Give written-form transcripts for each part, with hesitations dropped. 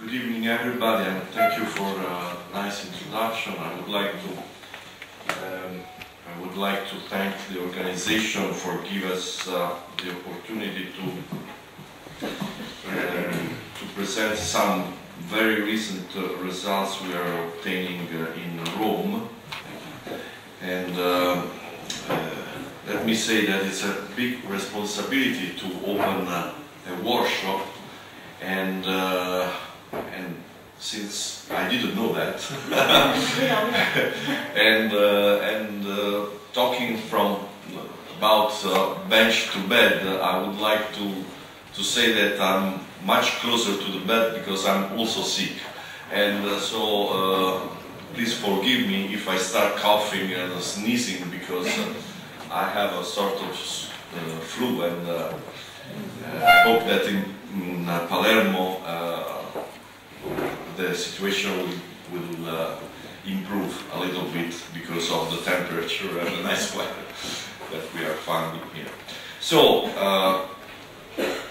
Good evening, everybody, and thank you for a nice introduction. I would like to thank the organization for giving us the opportunity to present some very recent results we are obtaining in Rome. And let me say that it's a big responsibility to open a workshop, and since I didn't know that, and talking about bench to bed, I would like to say that I'm much closer to the bed because I'm also sick, and so please forgive me if I start coughing and sneezing because I have a sort of flu, and I hope that in Palermo the situation will improve a little bit because of the temperature and the nice weather that we are finding here. So,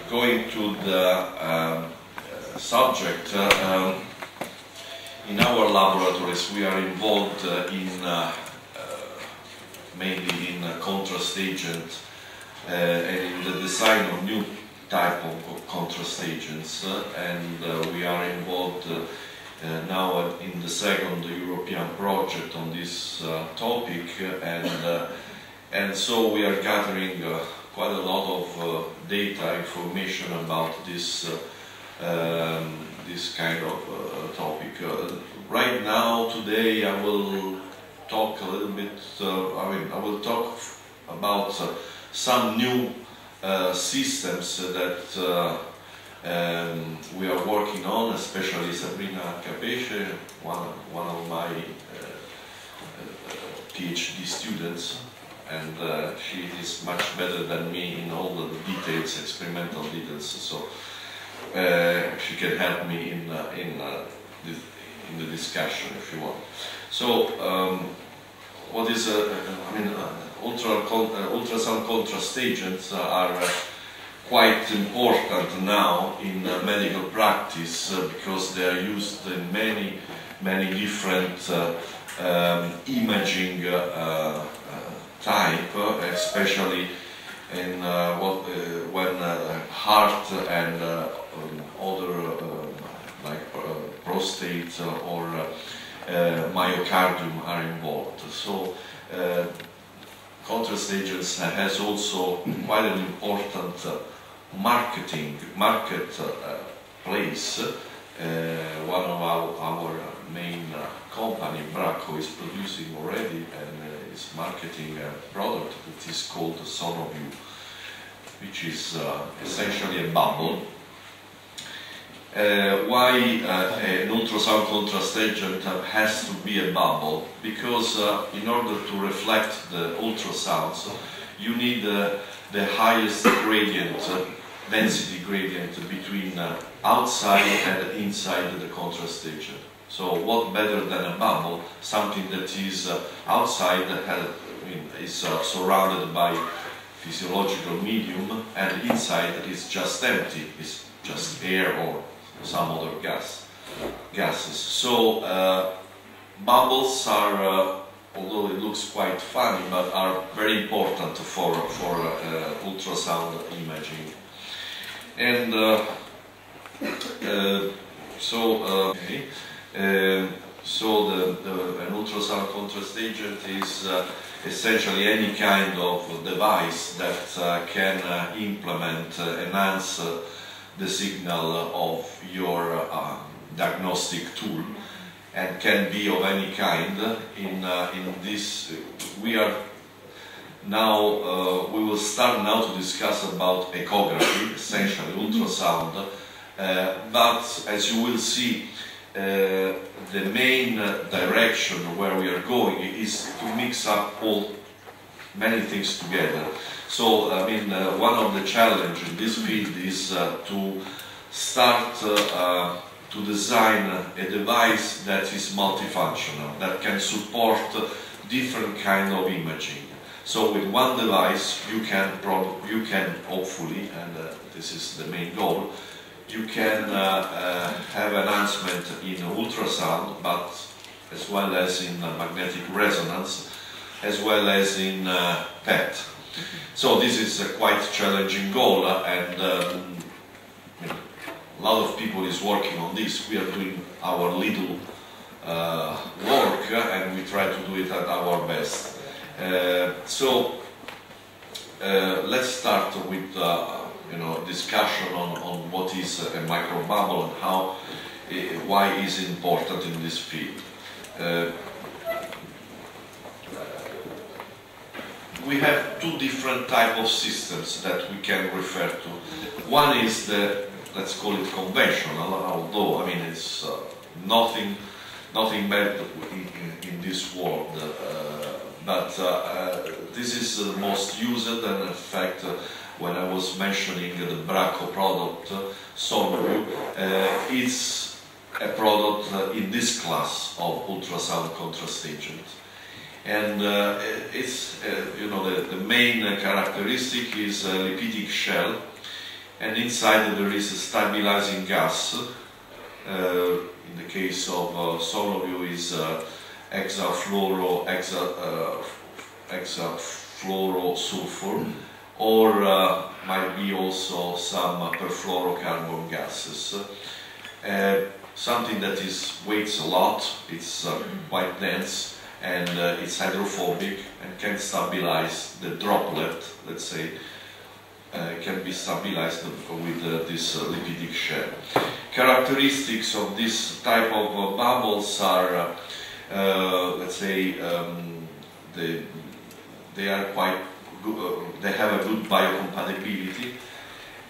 going to the subject, in our laboratories we are involved mainly in contrast agent and in the design of new type of contrast agents, and we are involved now in the second European project on this topic, and so we are gathering quite a lot of data, information about this this kind of topic. Right now, today, I will talk a little bit. I will talk about some new systems that we are working on, especially Sabrina Capece, one of my PhD students, and she is much better than me in all the details, experimental details, so she can help me in the discussion if you want. So, what is ultrasound contrast agents are quite important now in medical practice because they are used in many different imaging type, especially in when heart and other like prostate or myocardium are involved. So contrast agents has also quite an important market place. One of our main company, Bracco, is producing already and is marketing a product that is called SonoView, which is essentially a bubble. Why an ultrasound contrast agent has to be a bubble? Because in order to reflect the ultrasounds, you need the highest gradient, density gradient between outside and inside the contrast agent. So what better than a bubble, something that is outside, is surrounded by physiological medium, and inside is just empty, it's just air or some other gases. So bubbles are, although it looks quite funny, but are very important for ultrasound imaging. And an ultrasound contrast agent is essentially any kind of device that can enhance the signal of your diagnostic tool, and can be of any kind. In this, we will start now to discuss about echography, essentially ultrasound, but as you will see, the main direction where we are going is to mix up many things together. So, one of the challenges in this field is to start to design a device that is multifunctional, that can support different kind of imaging. So, with one device, you can hopefully, and this is the main goal, you can have an enhancement in ultrasound, but as well as in magnetic resonance, as well as in PET. So this is a quite challenging goal, and a lot of people is working on this. We are doing our little work, and we try to do it at our best. Let's start with discussion on what is a microbubble and how, why is it important in this field. We have two different types of systems that we can refer to. One is the, let's call it conventional, although I mean it's nothing bad in this world, but this is the most used, and in fact when I was mentioning the Bracco product, Solview, it's a product in this class of ultrasound contrast agent. And it's, the main characteristic is a lipidic shell, and inside there is a stabilizing gas. In the case of Solview is hexafluorosulfur, or might be also some perfluorocarbon gases. Something that weighs a lot, it's quite dense, and it's hydrophobic and can stabilize the droplet, let's say, can be stabilized with this lipidic shell. Characteristics of this type of bubbles are, let's say, they are quite good, they have a good biocompatibility,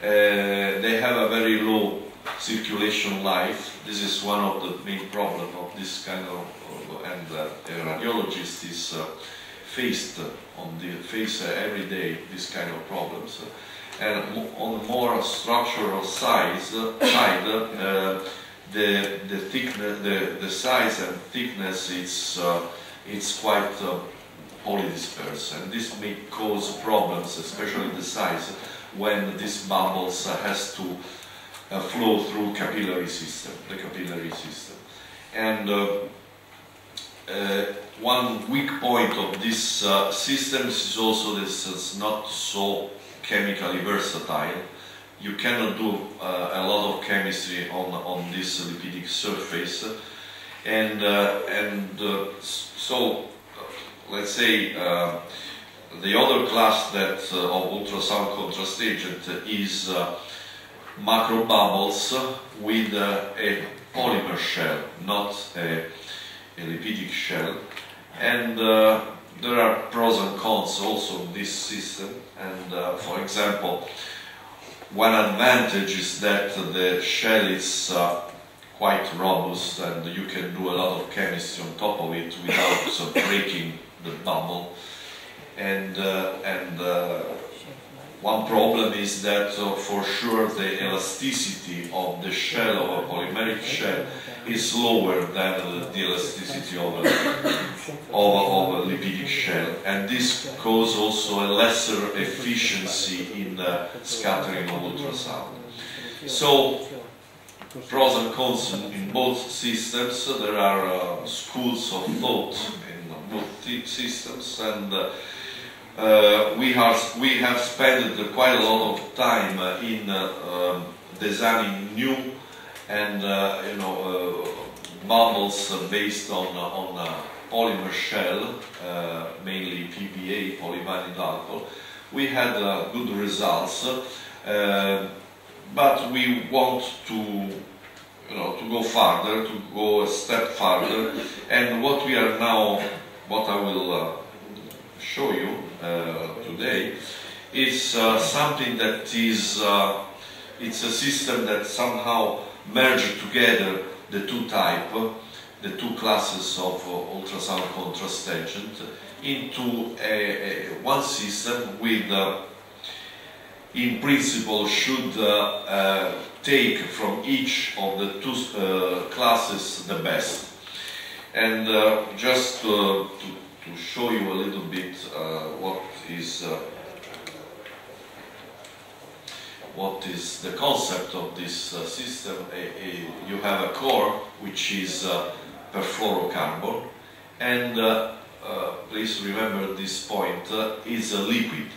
they have a very low circulation life. This is one of the main problems of this kind of, and radiologist is faced every day this kind of problems. And on the more structural side, the size and thickness it's quite polydisperse, and this may cause problems, especially the size, when this bubbles has to flow through the capillary system. And one weak point of this system is also this is not so chemically versatile. You cannot do a lot of chemistry on this lipidic surface, and so let's say the other class that of ultrasound contrast agent is macrobubbles with a polymer shell, not a lipidic shell, and there are pros and cons also in this system. And for example, one advantage is that the shell is quite robust, and you can do a lot of chemistry on top of it without breaking the bubble. And one problem is that for sure the elasticity of the shell of a polymeric shell is lower than the elasticity of a lipidic shell, and this causes also a lesser efficiency in the scattering of ultrasound. So pros and cons in both systems. There are schools of thought in both systems, and we have spent quite a lot of time in designing new and bubbles based on polymer shell, mainly PVA, polyvinyl alcohol. We had good results, but we want to go farther, to go a step farther, and what I will show you today is something that is it's a system that somehow merged together the two classes of ultrasound contrast agent into one system with in principle should take from each of the two classes the best. And just to show you a little bit what is what is the concept of this system. You have a core which is perfluorocarbon, and please remember this point, is a liquid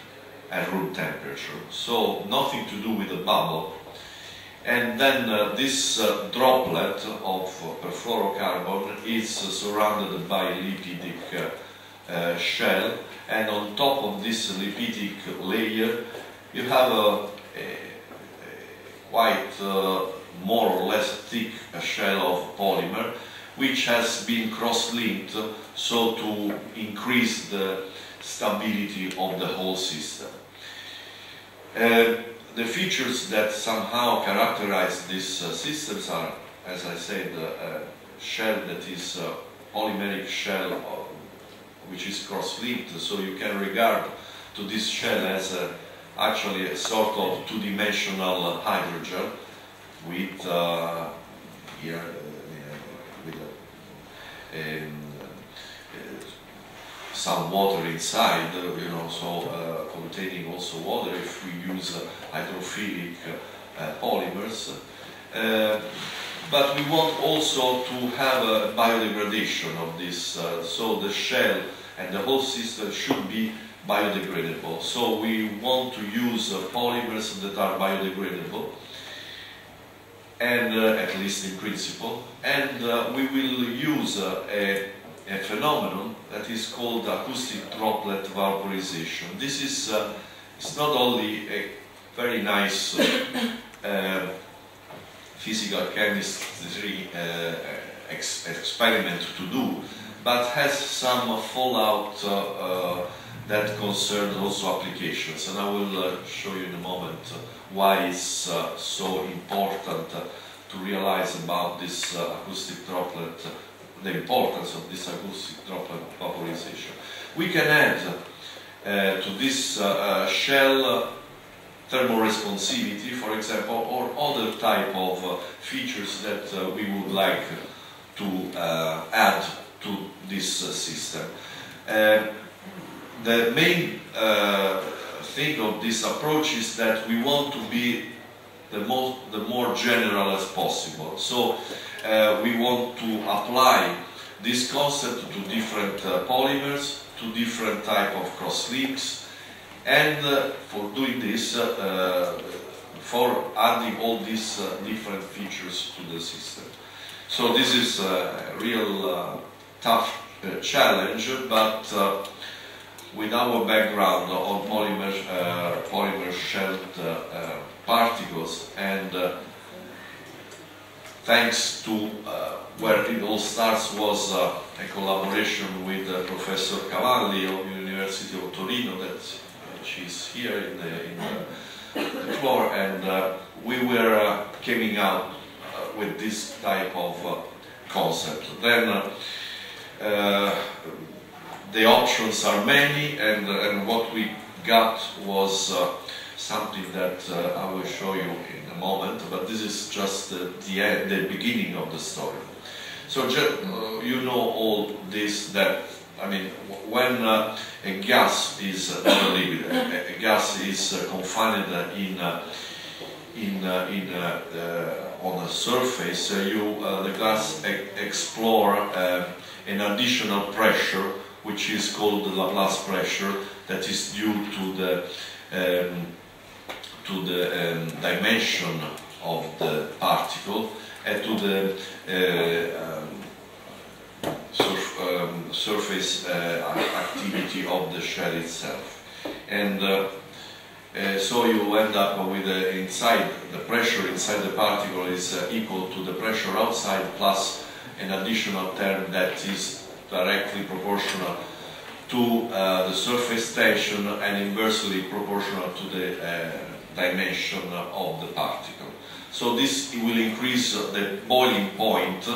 at room temperature, so nothing to do with a bubble. And then this droplet of perfluorocarbon is surrounded by a lipidic shell, and on top of this lipidic layer you have a quite more or less thick shell of polymer, which has been cross-linked so to increase the stability of the whole system. The features that somehow characterize these systems are, as I said, a shell that is a polymeric shell which is cross-linked, so you can regard to this shell as actually a sort of two-dimensional hydrogel with here with some water inside, you know, so containing also water if we use hydrophilic polymers. But we want also to have a biodegradation of this, so the shell and the whole system should be biodegradable. So we want to use polymers that are biodegradable, and at least in principle, and we will use a phenomenon that is called acoustic droplet vaporization. This is it's not only a very nice physical chemistry experiment to do, but has some fallout that concerns also applications, and I will show you in a moment why it's so important to realize about this acoustic droplet, the importance of this acoustic droplet vaporization. We can add to this shell thermoresponsivity, for example, or other type of features that we would like to add to this system. The main thing of this approach is that we want to be the more general as possible. So we want to apply this concept to different polymers, to different type of cross-links, and for doing this, for adding all these different features to the system. So this is a real tough challenge, but with our background on polymer shelled particles, and thanks to where it all starts was a collaboration with Professor Cavalli of the University of Torino, that she's here in the floor, and we were coming out with this type of concept. Then the options are many, and what we got was something that I will show you in a moment, but this is just the beginning of the story. So you know all this, that, I mean, when a gas is not a liquid, a gas is confined on a surface, the gas explore an additional pressure, which is called the Laplace pressure, that is due to the dimension of the particle and to the surface activity of the shell itself. And so you end up with the pressure inside the particle is equal to the pressure outside plus an additional term that is directly proportional to the surface tension and inversely proportional to the dimension of the particle. So this will increase the boiling point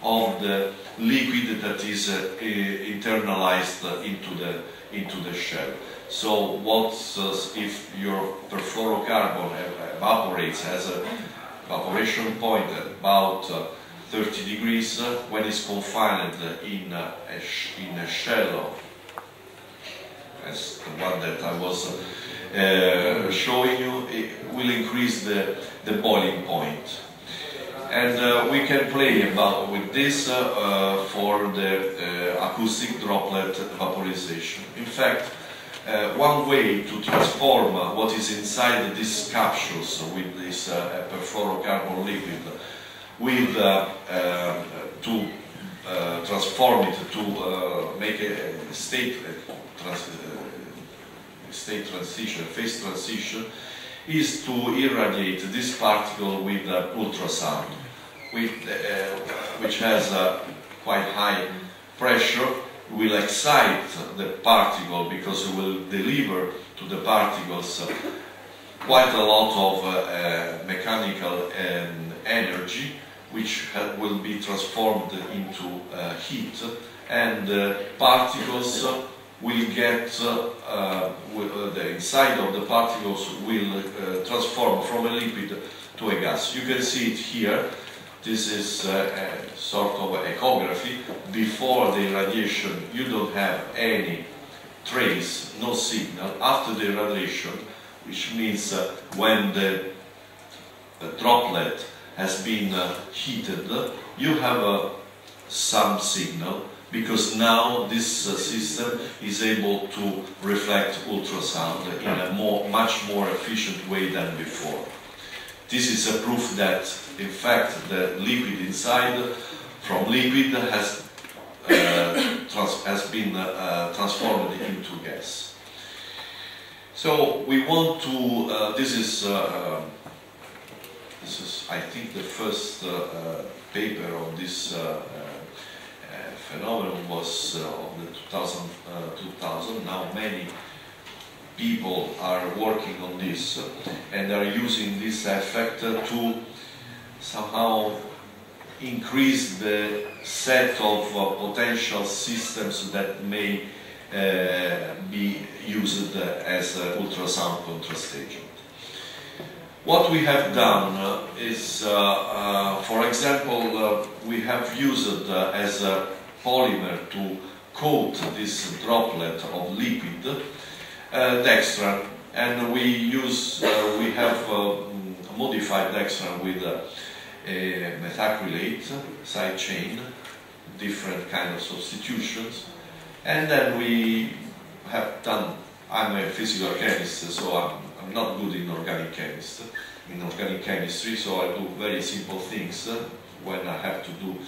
of the liquid that is internalized into the shell. So what if your perfluorocarbon evaporates, has a evaporation point at about 30 degrees, when it's confined in a shell, as the one that I was showing you, it will increase the boiling point. And we can play with this for the acoustic droplet vaporization. In fact, one way to transform what is inside these capsules with this perfluorocarbon liquid to transform it to make a phase transition, is to irradiate this particle with ultrasound, which has quite high pressure, will excite the particle because it will deliver to the particles quite a lot of mechanical energy, which will be transformed into heat, and particles will get, the inside of the particles will transform from a lipid to a gas. You can see it here. This is a sort of echography. Before the irradiation, you don't have any trace, no signal. After the irradiation, which means when the droplet has been heated, you have some signal, because now this system is able to reflect ultrasound in a much more efficient way than before. This is a proof that, in fact, the liquid inside, from lipid, has been transformed into gas. So we want to. This is, I think, the first paper on this phenomenon was of the 2000. Now many people are working on this and are using this effect to somehow increase the set of potential systems that may be used as ultrasound contrast agent. What we have done is, for example, we have used as a polymer to coat this droplet of lipid dextran, and we have modified dextran with a methacrylate side chain, different kind of substitutions, and then we have done. I'm a physical chemist, so I'm not good in organic chemistry, so I do very simple things when I have to do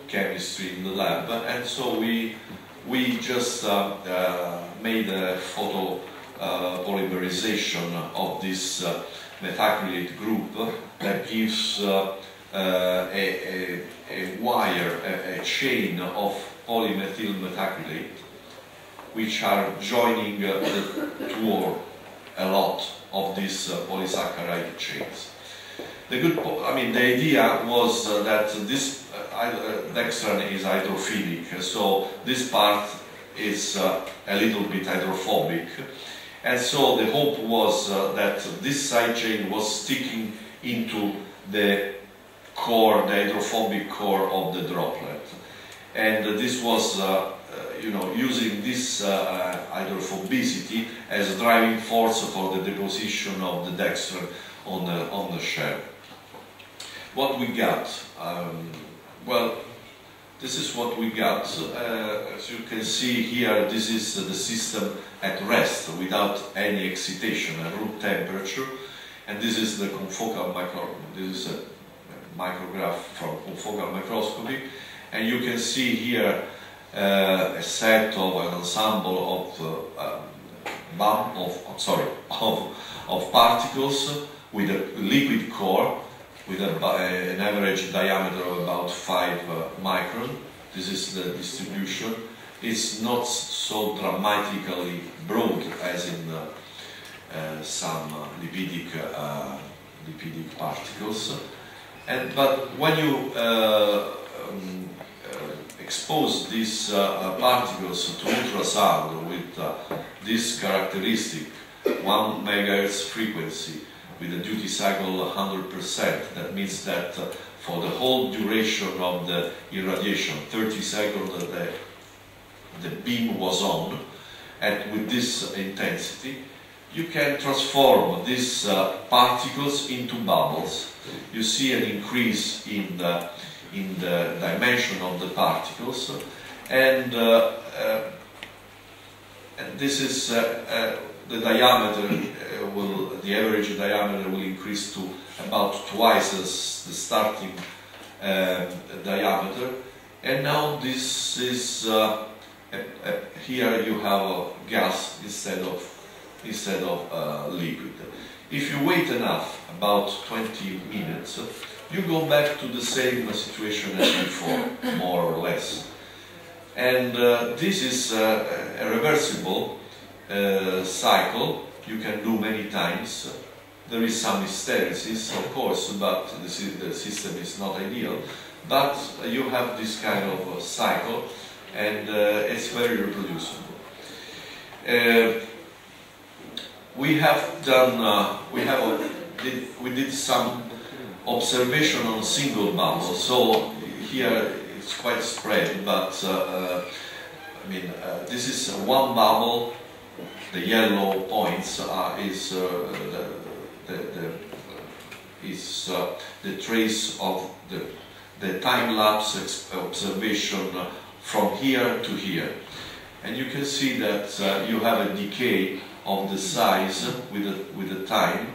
chemistry in the lab, and so we just made a photo polymerization of this methacrylate group that gives a wire, a chain of polymethyl methacrylate, which are joining to a lot of these polysaccharide chains. The idea was that this dextran is hydrophilic, so this part is a little bit hydrophobic, and so the hope was that this side chain was sticking into the core, the hydrophobic core of the droplet, and this was using this hydrophobicity as a driving force for the deposition of the dextran on the shell. What we got? Well, this is what we got. As you can see here, this is the system at rest without any excitation at room temperature, and this is the confocal This is a micrograph from confocal microscopy, and you can see here a set of an ensemble of particles with a liquid core with an average diameter of about 5 micron. This is the distribution. It's not so dramatically broad as in some lipidic particles. But when you expose these particles to ultrasound with this characteristic 1 MHz frequency with a duty cycle 100%, that means that for the whole duration of the irradiation, 30 seconds, the beam was on, and with this intensity, you can transform these particles into bubbles. You see an increase in the dimension of the particles, and this is the diameter the average diameter will increase to about twice as the starting diameter, and now this is here you have a gas instead of liquid. If you wait enough, about 20 minutes, you go back to the same situation as before, more or less. And this is a reversible cycle. You can do many times. There is some hysteresis, of course, but the system is not ideal. But you have this kind of cycle, and it's very reproducible. We have done. We did some observation on single bubbles. So here it's quite spread, but I mean this is one bubble. The yellow points is the trace of the time-lapse observation from here to here, and you can see that you have a decay of the size with the time,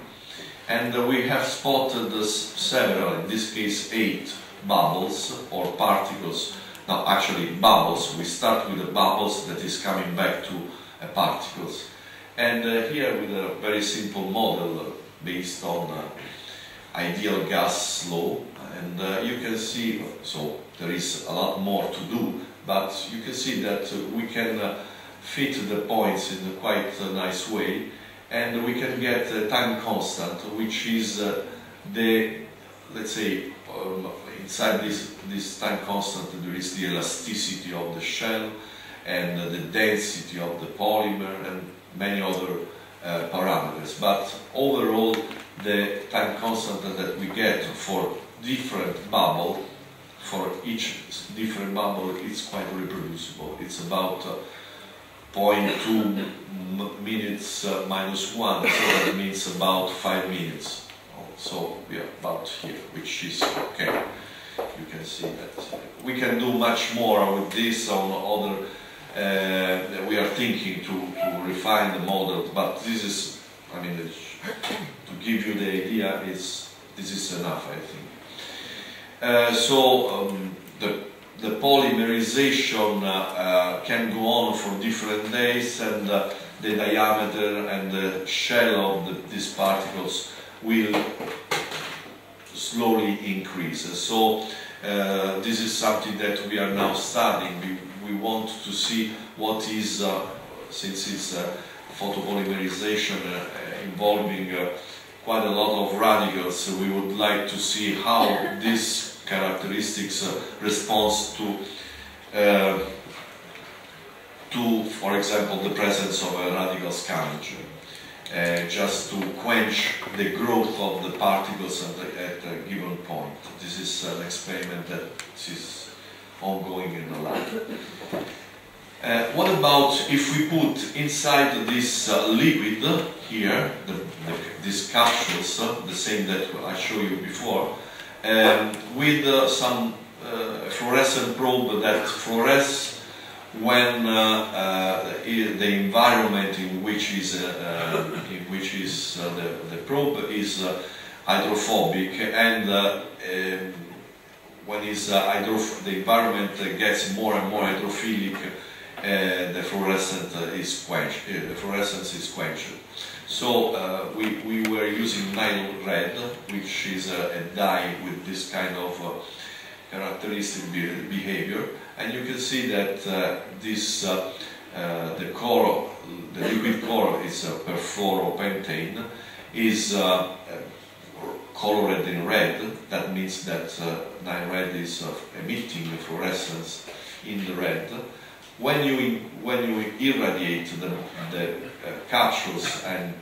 and we have spotted several, in this case 8 bubbles or particles. Now actually bubbles. We start with the bubbles that is coming back to particles, and here with a very simple model based on ideal gas law, and you can see, so there is a lot more to do, but you can see that we can fit the points in a quite nice way, and we can get a time constant, which is let's say, inside this time constant there is the elasticity of the shell, and the density of the polymer, and many other parameters. But overall, the time constant that we get for different bubble, for each different bubble, is quite reproducible. It's about 0.2 minutes minus 1, so that means about 5 minutes. So we are about here, which is okay. You can see that we can do much more with this on other. We are thinking to refine the model, but this is, I mean, to give you the idea, this is enough, I think. The polymerization can go on for different days, and the diameter and the shell of these particles will slowly increase. So this is something that we are now studying. We want to see what is, since it's photopolymerization involving quite a lot of radicals, we would like to see how these characteristics responds to, for example, the presence of a radical scavenger, just to quench the growth of the particles at a given point. This is an experiment that is ongoing in the lab. What about if we put inside this liquid here, these capsules, the same that I showed you before, with some fluorescent probe that fluoresces when the environment in which is the probe is hydrophobic, and when the environment gets more and more hydrophilic, the fluorescence is quenched. So we were using Nile red, which is a dye with this kind of characteristic behavior, and you can see that the core, the liquid core, is perfluoropentane, is colored in red. That means that Nile red is emitting fluorescence in the red. When you irradiate the capsules and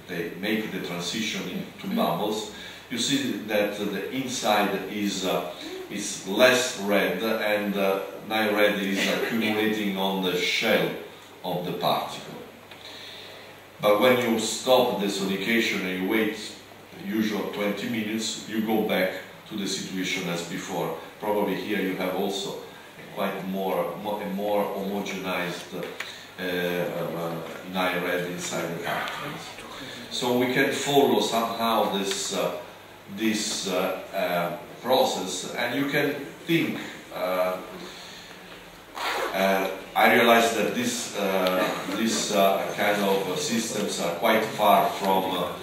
they make the transition into bubbles, you see that the inside is less red, and Nile red is accumulating on the shell of the particle. But when you stop the sonication and you wait usual 20 minutes, you go back to the situation as before. Probably here you have also a quite more homogenized night red inside the particles. So we can follow somehow this process, and you can think. I realize that this kind of systems are quite far from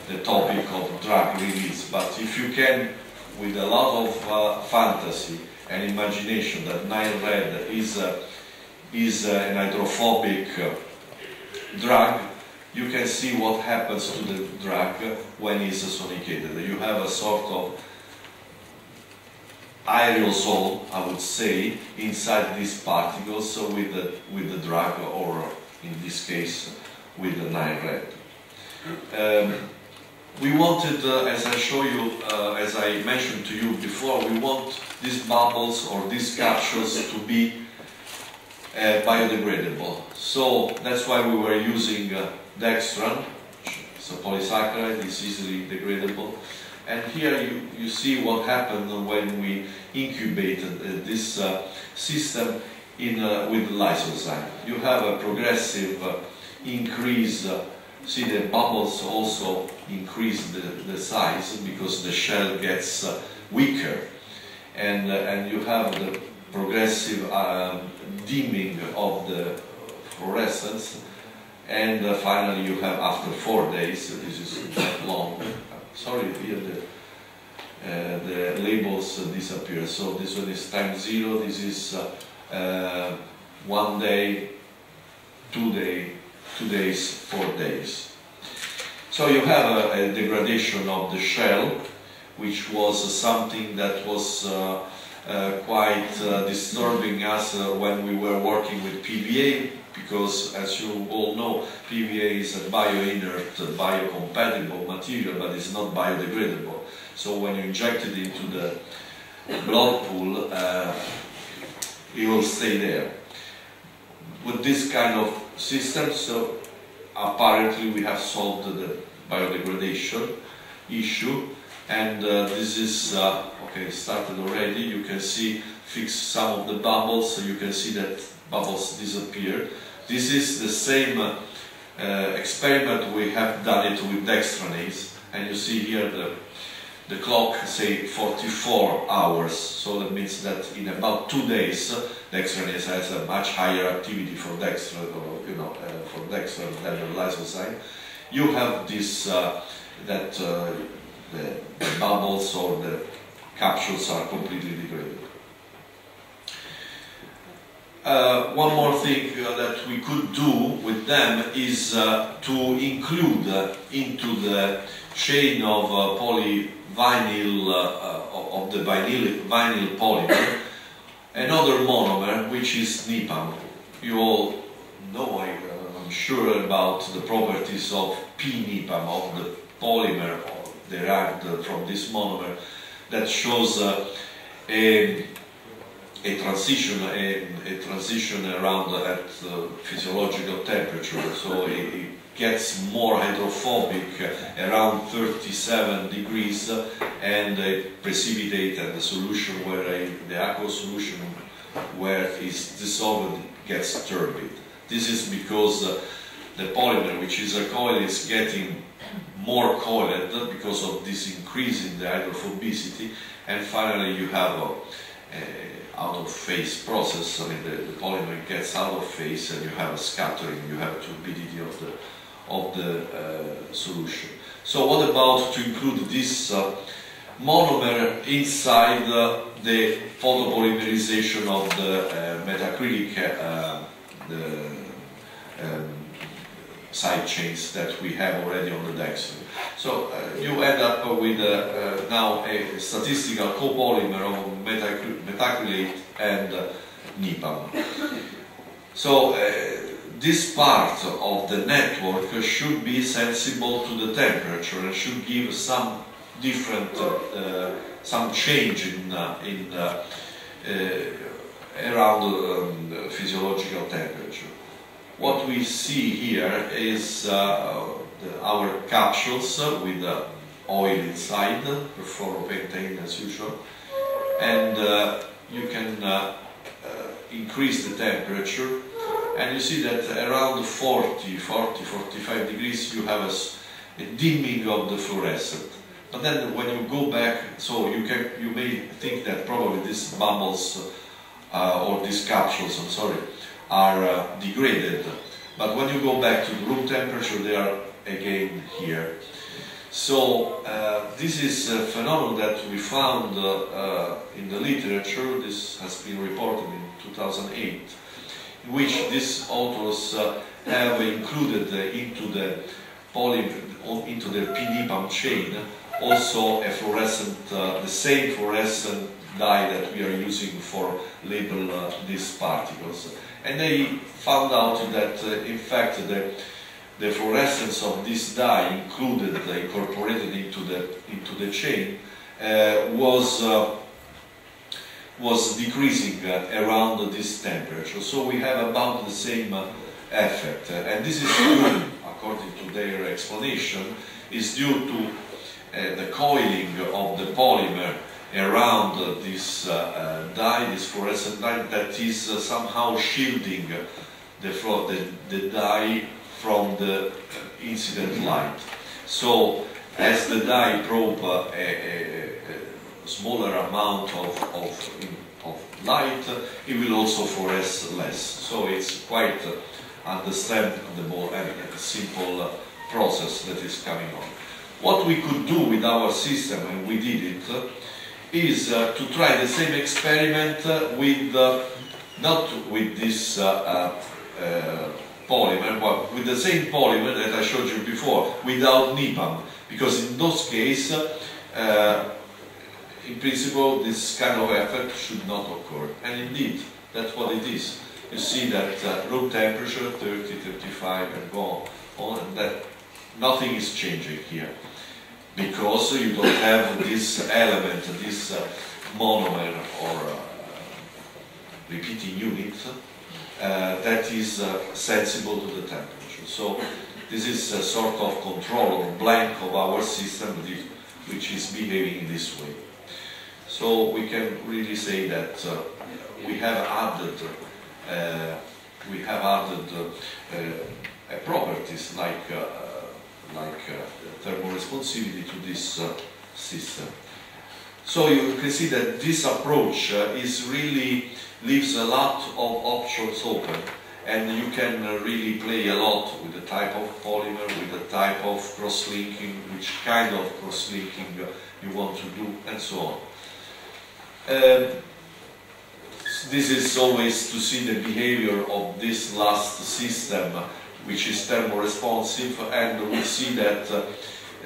the topic of drug release, but if you can, with a lot of fantasy and imagination, that night red is an hydrophobic drug, you can see what happens to the drug when it's sonicated. You have a sort of aerosol, I would say, inside these particles, so with the drug, or in this case, with the night red. We wanted, as I show you, as I mentioned to you before, we want these bubbles or these capsules to be biodegradable. So that's why we were using dextran. It's a polysaccharide, it's easily degradable. And here you see what happened when we incubated this system with lysozyme. You have a progressive increase. See, the bubbles also increase the size because the shell gets weaker, and you have the progressive dimming of the fluorescence, and finally you have, after 4 days, this is not long. Sorry, here the labels disappear. So this one is time 0. This is 1 day, 2 days, 4 days. So you have a degradation of the shell, which was something that was quite disturbing us when we were working with PVA, because, as you all know, PVA is a bioinert, biocompatible material, but it's not biodegradable. So when you inject it into the blood pool, it will stay there. With this kind of system, so apparently we have solved the biodegradation issue, and this is okay, started already. You can see, fix some of the bubbles, so you can see that bubbles disappear. This is the same experiment. We have done it with dextranase, and you see here the clock say 44 hours, so that means that in about 2 days dextranase has a much higher activity for dextran, or for dextran than the lysozyme. You have this that the bubbles or the capsules are completely degraded. One more thing that we could do with them is to include into the chain of polyvinyl of the vinyl polymer another monomer, which is NIPAM. You all know, I'm sure, about the properties of p-NIPAM, of the polymer derived from this monomer, that shows a transition around at physiological temperature. So it gets more hydrophobic around 37 degrees, and precipitate at the solution where the aqueous solution where it's dissolved gets turbid. This is because the polymer, which is a coil, is getting more coiled because of this increase in the hydrophobicity, and finally you have out of phase process. I mean, the polymer gets out of phase, and you have a scattering, you have turbidity of the solution. So what about to include this monomer inside the photopolymerization of the metacrylic side chains that we have already on the dextran? So you end up with now a statistical copolymer of methacrylate and NIPAM. So this part of the network should be sensible to the temperature and should give some different, some change in around physiological temperature. what we see here is our capsules with oil inside, perfluoropentane as usual, and you can increase the temperature, and you see that around 45 degrees you have a dimming of the fluorescent. But then when you go back, so you may think that probably these bubbles or these capsules, I'm sorry, are degraded. But when you go back to the room temperature, they are again here. So this is a phenomenon that we found in the literature. This has been reported in 2008, in which these authors have included into the PDPAM chain also a fluorescent, the same fluorescent dye that we are using for label these particles. And they found out that in fact the fluorescence of this dye incorporated into the chain was decreasing around this temperature. So we have about the same effect, and this is due, according to their explanation, is due to the coiling of the polymer around this dye, this fluorescent dye, that is somehow shielding the dye from the incident light. So as the dye probe a smaller amount of light, it will also fluoresce less. So it's quite understandable and a simple process that is coming on. What we could do with our system, and we did it, is to try the same experiment with, not with this polymer, but with the same polymer that I showed you before, without NIPAM, because in those cases, in principle, this kind of effect should not occur. And indeed, that's what it is. You see that room temperature, 30, 35, and go on, and that nothing is changing here, because you don't have this element, this monomer or repeating unit that is sensible to the temperature. So this is a sort of control or blank of our system which is behaving in this way. So we can really say that we have added properties like thermoresponsivity to this system. So you can see that this approach is really leaves a lot of options open, and you can really play a lot with the type of polymer, with the type of cross-linking, which kind of cross-linking you want to do, and so on. This is always to see the behavior of this last system, which is thermoresponsive, and we see that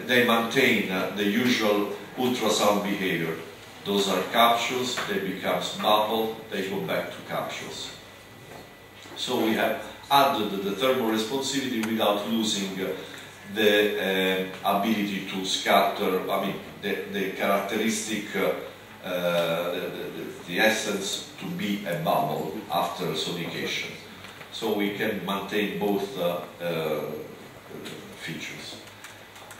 they maintain the usual ultrasound behavior. Those are capsules, they become bubble, they go back to capsules. So we have added the thermoresponsivity without losing the ability to scatter, I mean, the characteristic, the essence to be a bubble after sonication. So we can maintain both features.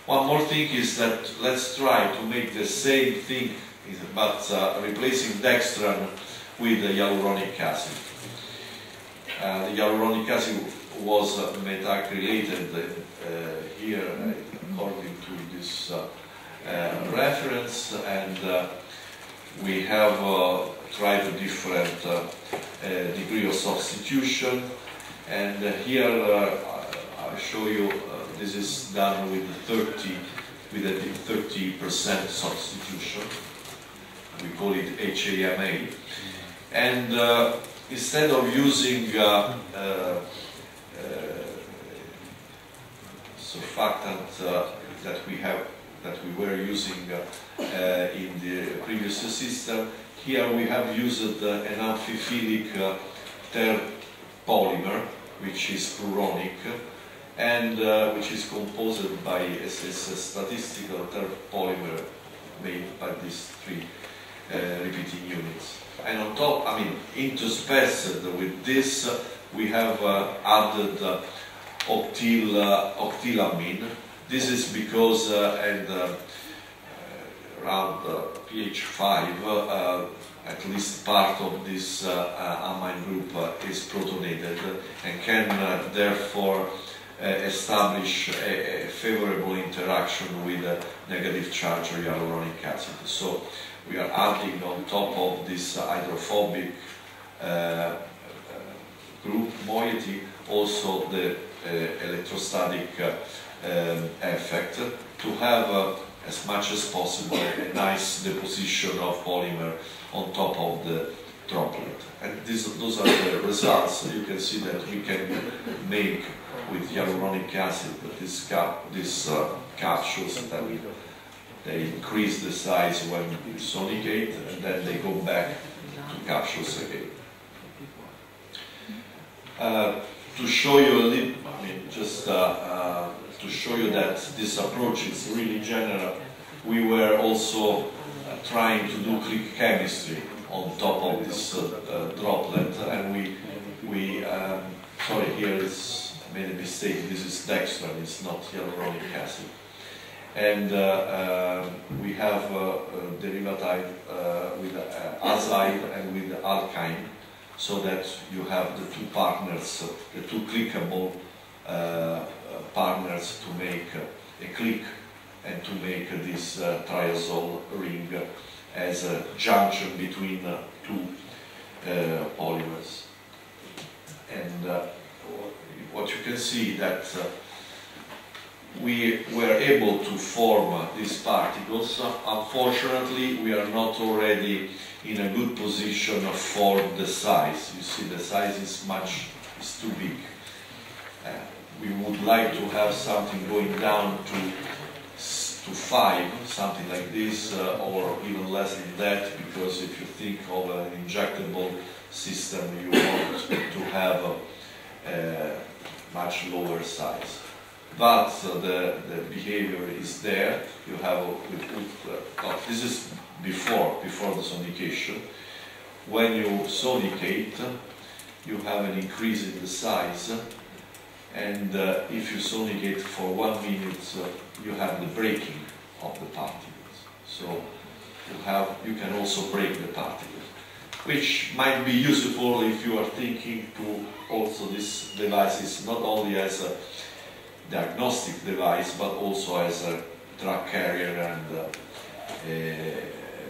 One more thing is that let's try to make the same thing, but replacing dextran with the hyaluronic acid. The hyaluronic acid was metacrylated here according to this reference, and we have tried a different degree of substitution, and here I'll show you this is done with a 30% substitution. We call it HAMA, and instead of using surfactant that we were using in the previous system, here we have used an amphiphilic polymer, which is pruronic, and which is composed by a statistical polymer made by these three repeating units. And on top, I mean, interspersed with this, we have added octylamine. This is because around pH 5, at least part of this amine group is protonated and can therefore establish a favorable interaction with a negative charge or hyaluronic acid. So we are adding on top of this hydrophobic group moiety also the electrostatic effect to have as much as possible a nice deposition of polymer on top of the droplet. And those are the results. You can see that we can make with hyaluronic acid these capsules that they increase the size when you sonicate and then they go back to capsules again. To show you a little, just to show you that this approach is really general, we were also trying to do click chemistry on top of this droplet, and we sorry, here is made a mistake. This is dextran, it's not hyaluronic acid, and we have derivative with azide and with alkyne, so that you have the two partners, the two clickable partners to make a click and to make this triazole ring as a junction between two polymers. And what you can see that we were able to form these particles. Unfortunately, we are not already in a good position for the size. You see, the size is too big. We would like to have something going down to 5, something like this, or even less than that, because if you think of an injectable system, you want to have a much lower size. But the behavior is there. You have this is before the sonication. When you sonicate, you have an increase in the size, and if you sonicate for 1 minute, you have the breaking of the particles. So you can also break the particles, which might be useful if you are thinking to also this device is not only as a diagnostic device but also as a drug carrier and a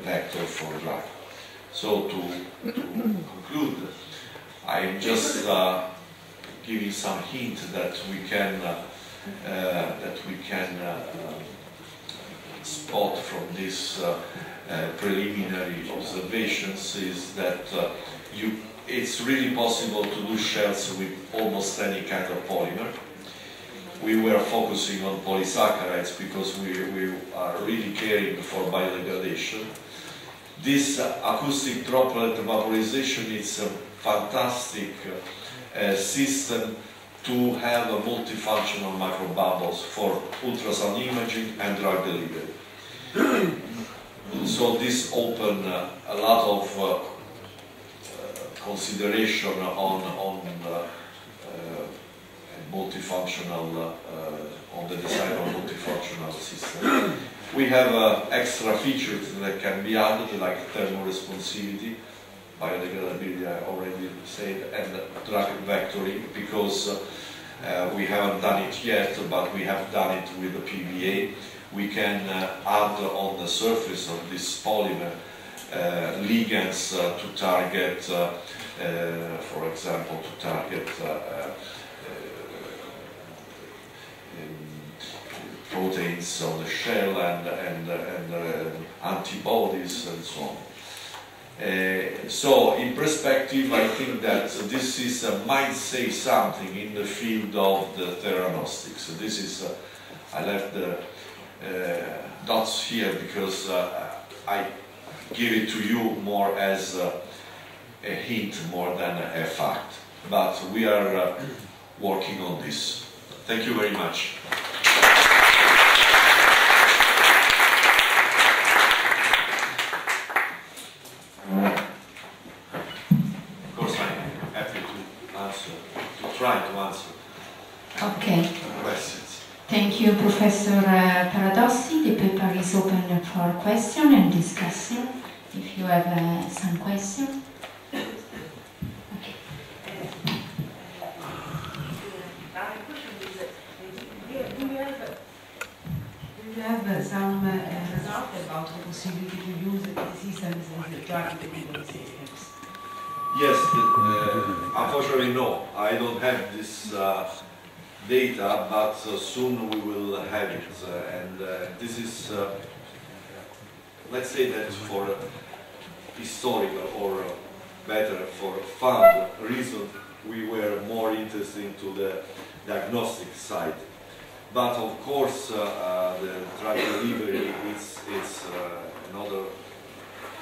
vector for drug. So to conclude, I'm just giving some hint that we can spot from these preliminary observations is that it's really possible to do shells with almost any kind of polymer. We were focusing on polysaccharides because we are really caring for biodegradation. This acoustic droplet vaporization is a fantastic system to have a multifunctional microbubbles for ultrasound imaging and drug delivery. So this opened a lot of consideration on multifunctional, on the design of multifunctional system. We have extra features that can be added, like thermoresponsivity, biodegradability, I already said, and drug vectoring, because we haven't done it yet, but we have done it with the PVA. We can add on the surface of this polymer ligands to target, for example, to target proteins on the shell and antibodies and so on. So in perspective, I think that this is might say something in the field of the theranostics. So this is I left the dots here because I give it to you more as a hint more than a fact. But we are working on this. Thank you very much. Of course, I'm happy to answer. try to answer questions. Thank you, Professor Paradossi. The paper is open for question and discussion. If you have some questions. Do you have some result about the possibility to use the systems as the biodegradable systems? Yes, unfortunately no. I don't have this data, but soon we will have it. And this is, let's say that for historical or better for fun reason, we were more interested into the diagnostic side. But of course, the drug delivery is another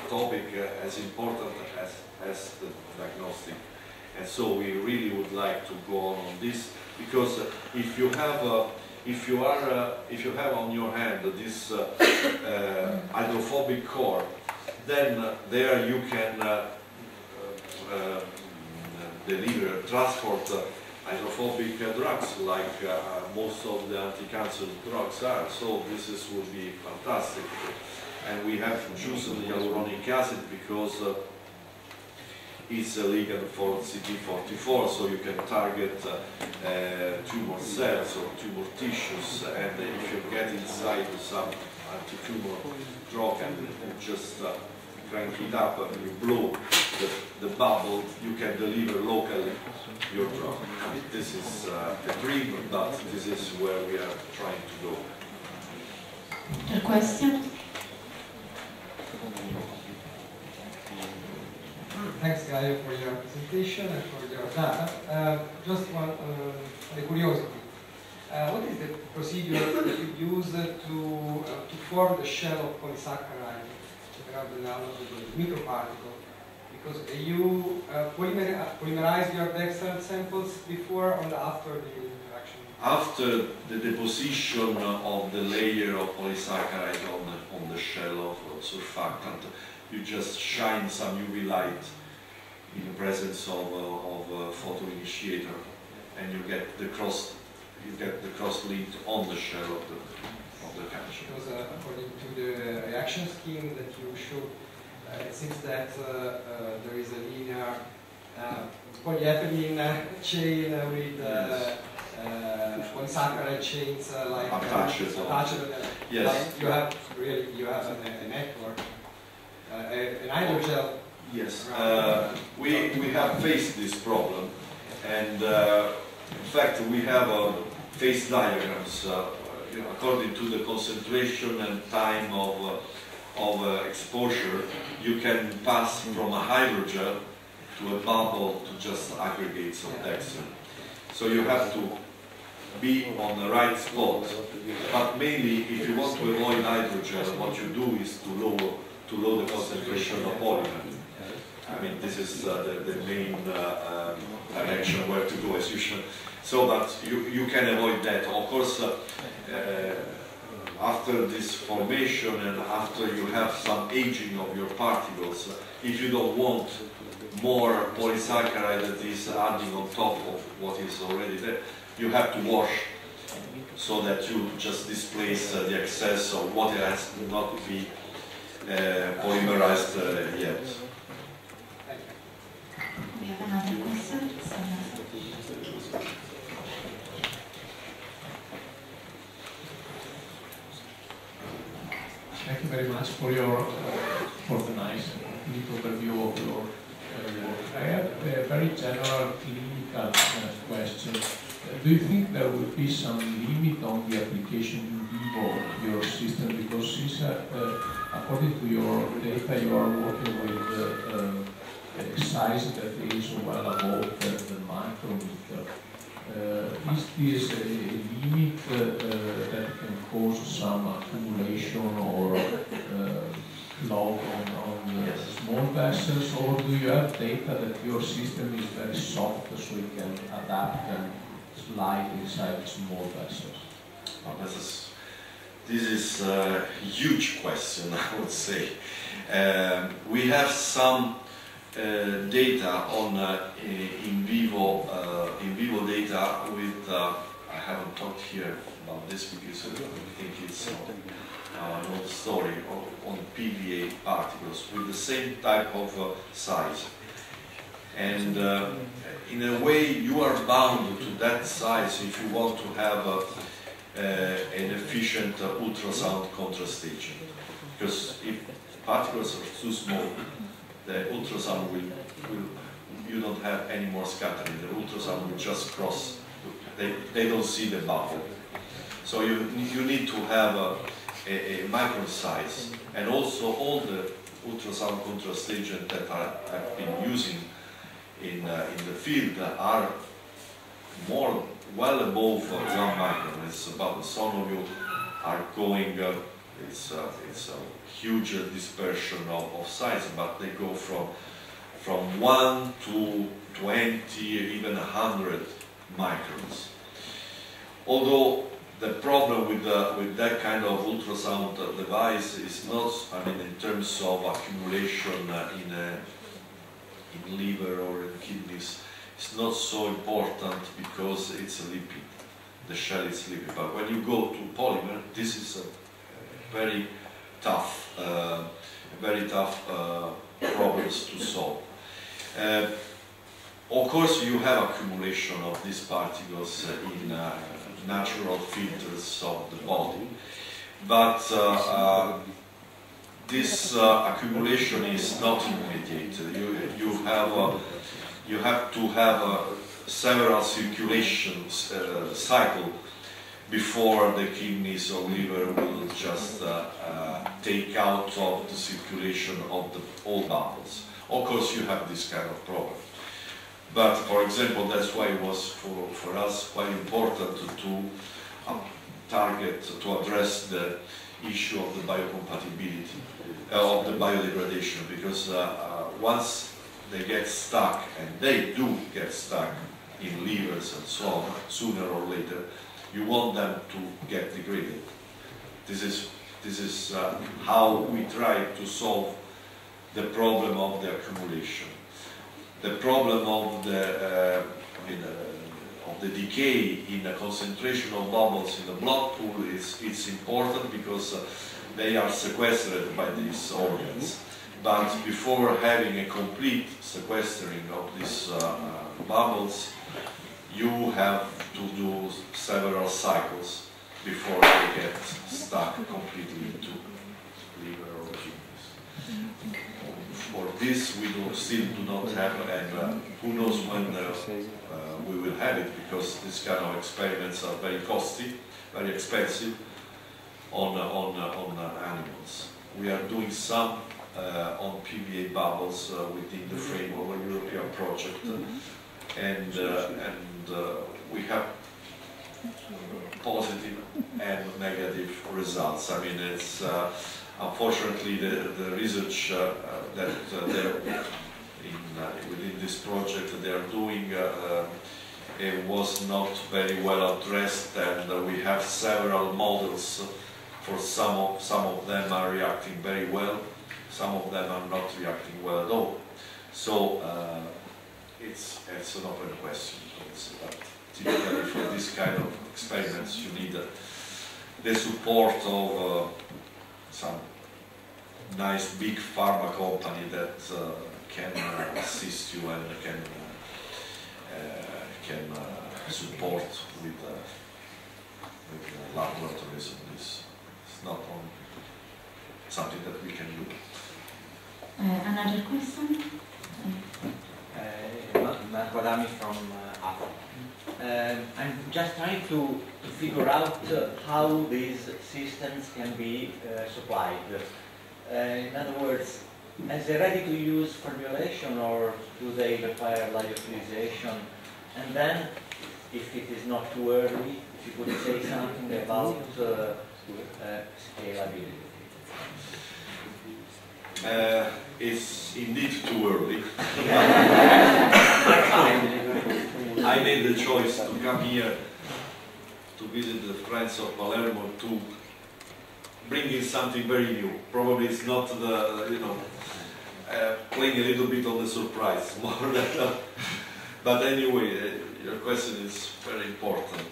topic as important as the diagnostic, and so we really would like to go on this, because if you have on your hand this hydrophobic core, then there you can deliver, transport hydrophobic drugs like most of the anti-cancer drugs are. So this would be fantastic. And we have chosen hyaluronic acid because it's a ligand for CD44, so you can target tumor cells or tumor tissues, and if you get inside some anti-tumor drug and you just crank it up and you blow the bubble, you can deliver locally your drug. This is a dream, but this is where we are trying to go. A question? Thanks, Gaia, for your presentation and for your data. Just one curiosity. What is the procedure that you use to form the shell of polysaccharide, the microparticle? Because you polymerize your dextran samples before or after the interaction? After the deposition of the layer of polysaccharide on the shell of surfactant, you just shine some UV light in the presence of a photoinitiator, and you get the cross linked on the shell of the capsule. Because according to the reaction scheme that you showed, it seems that there is a linear polyethylene chain with polysaccharide chains like attached. Yes. You have a network, an hydrogel. Yes, we have faced this problem, and in fact we have phase diagrams according to the concentration and time of exposure. You can pass from a hydrogel to a bubble to just aggregates of dextran. So you have to be on the right spot. But mainly, if you want to avoid hydrogel, what you do is to lower the concentration of polymer. I mean, this is the main direction where to go as usual. So that you can avoid that. Of course, after this formation and after you have some aging of your particles, if you don't want more polysaccharide that is adding on top of what is already there, you have to wash so that you just displace the excess of what has not be polymerized yet. We have another question. Thank you very much for the nice complete overview of your work. I have a very general clinical question. Do you think there will be some limit on the application in vivo of your system? Because since, according to your data, you are working with a size that is well above the micrometer. Is this a limit that can cause some accumulation or clog on small vessels, or do you have data that your system is very soft so you can adapt and slide inside small vessels? Well, this is a huge question, I would say. We have some data on in vivo data with I haven't talked here about this because I think it's an old story on PVA particles with the same type of size, and in a way you are bound to that size if you want to have an efficient ultrasound contrast agent, because if particles are too small, the ultrasound will you don't have any more scattering. The ultrasound will just cross. They don't see the bubble. So you need to have a micron size, and also all the ultrasound contrast agents that have been using in the field are well above 1 micron. It's about some of you are going. It's a huge dispersion of size, but they go from 1 to 20, even 100 microns. Although the problem with that kind of ultrasound device is not, I mean, in terms of accumulation in liver or in kidneys, it's not so important because it's a lipid. The shell is lipid. But when you go to polymer, this is a very tough problems to solve. Of course, you have accumulation of these particles in natural filters of the body, but this accumulation is not immediate. You have to have several circulations cycle before the kidneys or liver will just take out of the circulation of the old bubbles. Of course, you have this kind of problem. But, for example, that's why it was for us quite important to target, to address the issue of the biocompatibility, of the biodegradation, because once they get stuck, and they do get stuck in livers and so on, sooner or later, you want them to get degraded. This is how we try to solve the problem of the accumulation. The problem of the decay in the concentration of bubbles in the blood pool it's important because they are sequestered by these organs. But before having a complete sequestering of these bubbles, you have to do several cycles before they get stuck completely into liver or kidneys. For this, we still do not have, and who knows when we will have it, because this kind of experiments are very costly, very expensive on animals. We are doing some on PVA bubbles within the frame of a European project, and we have positive and negative results. I mean, it's unfortunately the research that within this project they are doing it was not very well addressed, and we have several models. For some of them are reacting very well, some of them are not reacting well at all. So it's an open question. But typically for this kind of experiments you need the support of some nice big pharma company that can assist you and can support with laboratories on this. It's not only something that we can do. Another question? Marco Adami from Africa. I'm just trying to figure out how these systems can be supplied. In other words, as a ready-to-use formulation, or do they require lyophilization? And then, if it is not too early, if you could say something about scalability. It's indeed too early. I made the choice to come here to visit the friends of Palermo to bring in something very new. Probably it's not the, playing a little bit on the surprise more than. But anyway, your question is very important.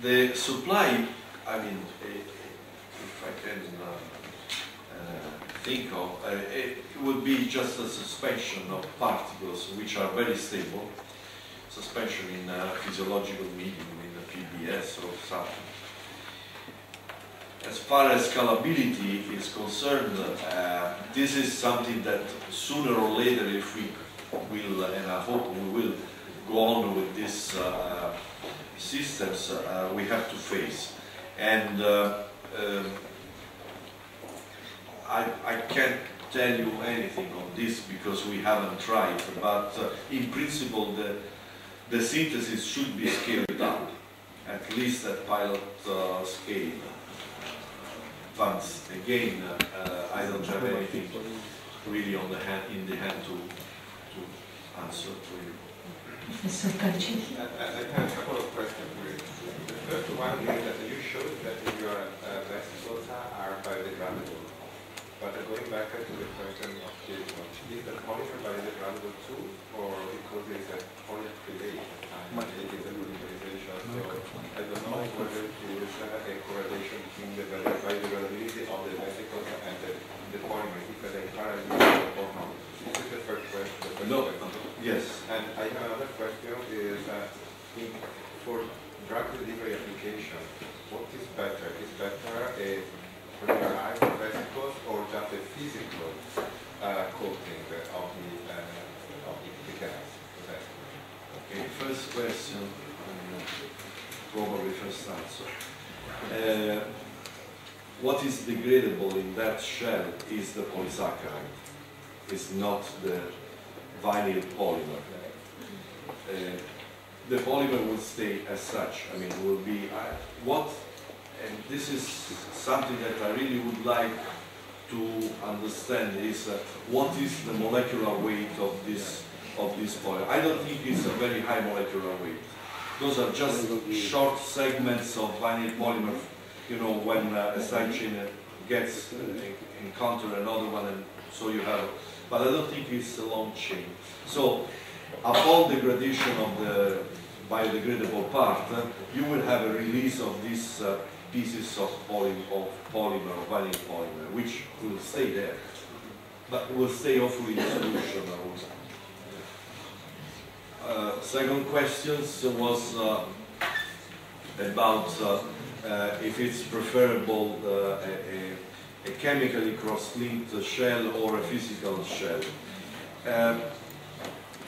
The supply, I mean, if I can think of, it would be just a suspension of particles which are very stable, suspension in a physiological medium, in a PBS or something. As far as scalability is concerned, this is something that sooner or later, if we will, and I hope we will, go on with these systems, we have to face. And I can't tell you anything on this because we haven't tried, but in principle the synthesis should be scaled up, at least at pilot scale. Once again, I don't have anything really on the hand, in the hand to answer to you. Professor Calcini. I have a couple of questions. The first one is that you showed that your vesicles are biodegradable. But going back to the question of is the polymer biodegradable too, or because it is a polyacrylate and it is a polymerization? So I don't know whether there is a correlation between the biodegradability of the vesicles and the polymer, if they are parallel or not. This is the first question. No. Yes. And I have another question is for drug delivery application, what is better? Is better a polymerized vesicles or just a physical coating of the gas? Okay, first question, probably first answer. What is degradable in that shell is the polysaccharide. It's not the vinyl polymer. The polymer will stay as such. I mean, will be and this is something that I really would like to understand is what is the molecular weight of this polymer. I don't think it's a very high molecular weight. Those are just short segments of vinyl polymer. You know, when a side chain gets encounter another one, and so you have. But I don't think it's a long chain. So, upon degradation of the biodegradable part, you will have a release of these pieces of polymer, vinyl polymer, which will stay there, but will stay hopefully in solution. Second question was about if it's preferable a chemically cross-linked shell or a physical shell.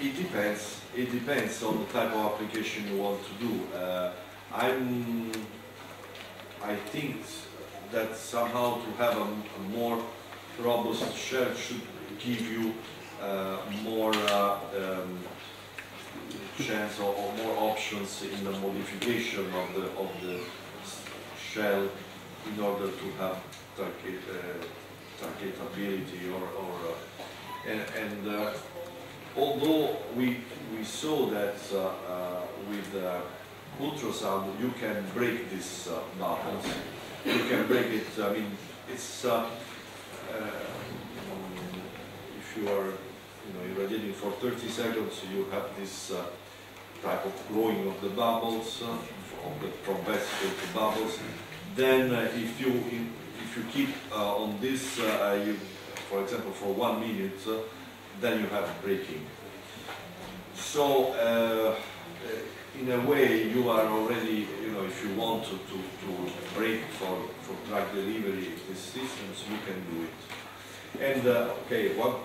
It depends. It depends on the type of application you want to do. I think that somehow to have a more robust shell should give you more chance or more options in the modification of the shell in order to have trackability and although we saw that with ultrasound you can break these bubbles, you can break it. I mean, it's if you are irradiating for 30 seconds, you have this type of growing of the bubbles from vesicle to bubbles. Then if you keep on this, for example, for 1 minute, then you have breaking. So in a way, you are already, if you want to break for drug delivery these systems, you can do it. And okay, one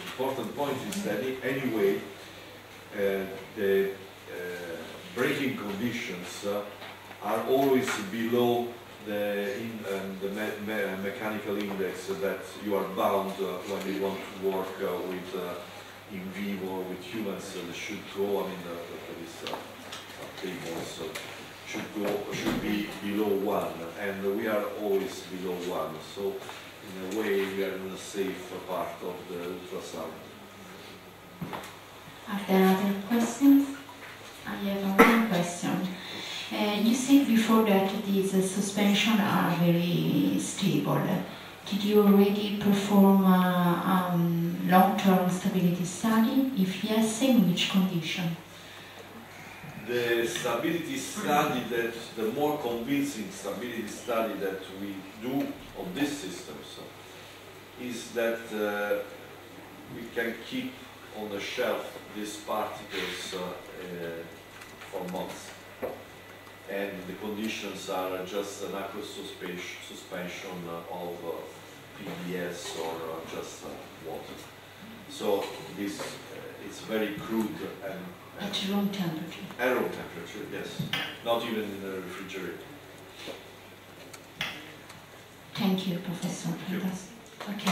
important point is that anyway, the breaking conditions are always below the mechanical index that you are bound when you want to work with in vivo with humans. Should go. I mean, this table should be below 1, and we are always below 1. So in a way, we are in the safe part of the ultrasound. Are there other questions? I have one question. You said before that these suspensions are very stable. Did you already perform a long-term stability study? If yes, in which condition? The stability study the more convincing stability study that we do on these systems is that we can keep on the shelf these particles for months. And the conditions are just an aqueous suspension of PBS or just water. So this it's very crude and at room temperature. At room temperature, yes. Not even in the refrigerator. Thank you, Professor. Thank you. Okay.